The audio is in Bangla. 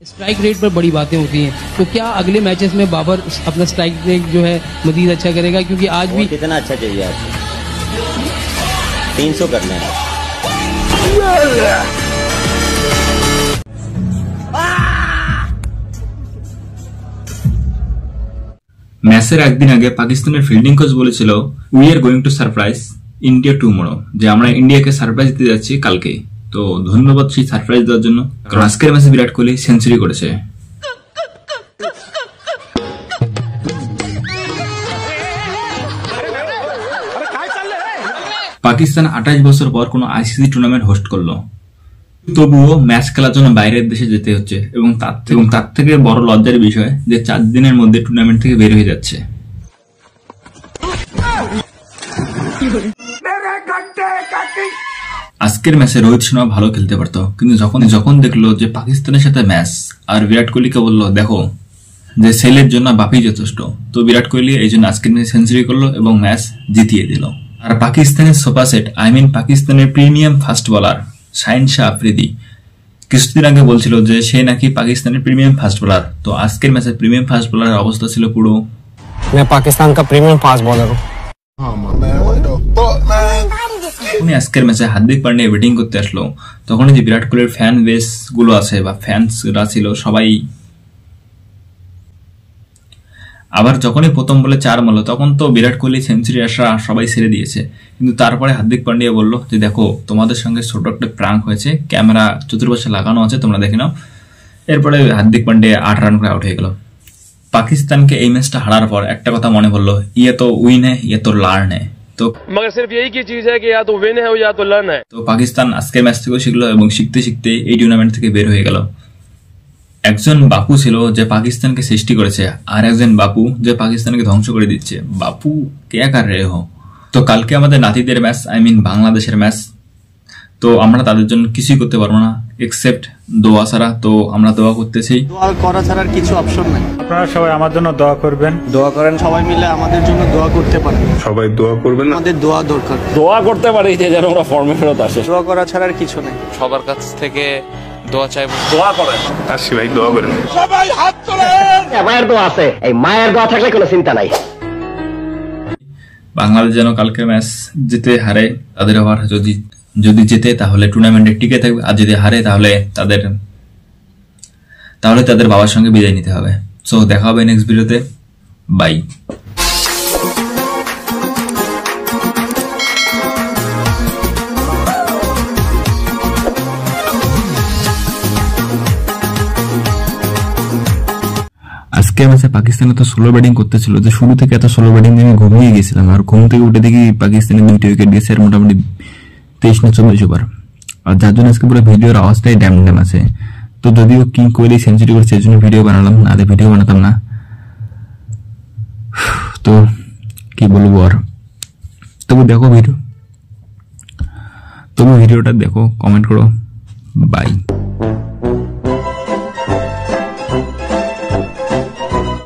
स्ट्राइक रेट पर बड़ी बातें होती हैं, तो क्या अगले मैचेस में बाबर अपना स्ट्राइक रेट जो है मजीद अच्छा करेगा? क्योंकि आज भी कितना अच्छा चाहिए आपको? 300 करना है। ম্যাচের একদিন আগে পাকিস্তানের ফিল্ডিং কোচ বলেছিল we are going to surprise India tomorrow, যে আমরা ইন্ডিয়াকে সারপ্রাইজ দিতে যাচ্ছি কালকে। তো ধন্যবাদ সেই সারপ্রাইজ দেওয়ার জন্য, কারণ আজকের ম্যাচে বিরাট কোহলি সেঞ্চুরি করেছে। পাকিস্তান 28 বছর পর কোনো আইসিসি টুর্নামেন্ট হোস্ট করলো, তবুও ম্যাচ খেলার জন্য বাইরের দেশে যেতে হচ্ছে এবং তার থেকে বড় লজ্জার বিষয় যে 4 দিনের মধ্যে টুর্নামেন্ট থেকে বের হয়ে যাচ্ছে। আজকের ম্যাচে রোহিত শর্মা ভালো খেলতে পারতো, কিন্তু যখন দেখলো যে পাকিস্তানের সাথে ম্যাচ আর বিরাট কোহলিকে বললো দেখো যে ছেলের জন্য বাপই যথেষ্ট, তো বিরাট কোহলি এই জন্য আজকের ম্যাচে সেঞ্চুরি করলো এবং ম্যাচ জিতিয়ে দিল। আর পাকিস্তানের সোফা সেট পাকিস্তানের premium fast bowler Shaheen Shah Afridi কিছুদিন আগে বলছিল যে সে নাকি পাকিস্তানের প্রিমিয়াম ফাস্ট বোলার, তো আজকের ম্যাচে প্রিমিয়াম ফাস্ট বোলারের অবস্থা ছিল পুরো मैं पाकिस्तान का प्रीमियम फास्ट बॉलर हूं। উনি আজকের ম্যাচে হার্দিক পান্ডিয়া ব্যাটিং করতে আসলো, তখন যে বিরাট কোহলির ফ্যান বেস গুলো আছে বা ফ্যান্সরা ছিল সবাই, আবার যখনই প্রথম বলে 4 মারল তখন তো বিরাট কোহলি সেঞ্চুরি আসা সবাই ছেড়ে দিয়েছে, কিন্তু তারপরে হার্দিক পান্ডিয়া বলল যে দেখো তোমাদের সঙ্গে ছোট একটা প্রাঙ্ক হয়েছে, ক্যামেরা চতুর্পাশে লাগানো আছে তোমরা দেখে নাও। এরপরে হার্দিক পান্ডিয়া 8 রান করে আউট হয়ে গেল। পাকিস্তানকে এই ম্যাচটা হারার পর একটা কথা মনে পড়লো, ইয়ে তো উইন है ये तो লার্ন है, তো मगर सिर्फ यही की चीज है कि या तो विन है या तो लर्न है। তো পাকিস্তান আজকের ম্যাচ থেকে শিখলো এবং শিখতে শিখতে এই টুর্নামেন্ট থেকে বের হয়ে গেল। একজন বাপু ছিল যে পাকিস্তানকে সৃষ্টি করেছে, আর একজন বাপু যে পাকিস্তানকে ধ্বংস করে দিচ্ছে। বাপু কে কার রে হো। তো কালকে আমাদের নাতিদের ম্যাচ, বাংলাদেশের ম্যাচ, তো আমরা তাদের জন্য কিছুই করতে পারবো না এক্সেপ্ট দোয়া ছাড়া। তো আমরা দোয়া করতেছি, দোয়া করা ছাড়া কিছু অপশন নাই। আপনারা সবাই আমার জন্য দোয়া করবেন, দোয়া করেন, সবাই মিলে আমাদের জন্য দোয়া করতে পারেন। সবাই দোয়া করবেন, আমাদের দোয়া দরকার, দোয়া করতে পারি যে যেন আমরা ফর্মে ফেরত আসে। দোয়া করা ছাড়া কিছু নেই। সবার কাছ থেকে দোয়া চাইবো, দোয়া করেন। আসি ভাই দোয়া করেন, সবাই হাত তোলেন। মায়ের দোয়া আছে, এই মায়ের দোয়া থাকলে কোনো চিন্তা নাই। বাংলাদেশ যেন কালকে ম্যাচ জিতে হারে, তাদের আবার যদি জেতে তাহলে টুর্নামেন্টে টিকে থাকবে, আর যদি হারে তাহলে তাদের বাবার সঙ্গে বিদায় নিতে হবে। সো দেখা হবে নেক্সট ভিডিওতে, বাই। আজকে ম্যাচে পাকিস্তান এত স্লো ব্যাটিং করতেছিল যে শুরু থেকে এত স্লো ব্যাটিং আমি ঘুমিয়ে গেছিলাম, আর ঘুম থেকে উঠে দেখি পাকিস্তানের 2টি উইকেট গেছে, আর মোটামুটি 23 না 24 ওভার, আর যার জন্য আজকে পুরো ভিডিওর আওয়াজটাই ড্যাম আছে। তো যদিও কিং কোহলি সেঞ্চুরি করেছে এই জন্য ভিডিও বানালাম, নাহলে ভিডিও বানাতাম না। তো কি বলবো আর, তবু ভিডিওটা দেখো, কমেন্ট করো, বাই।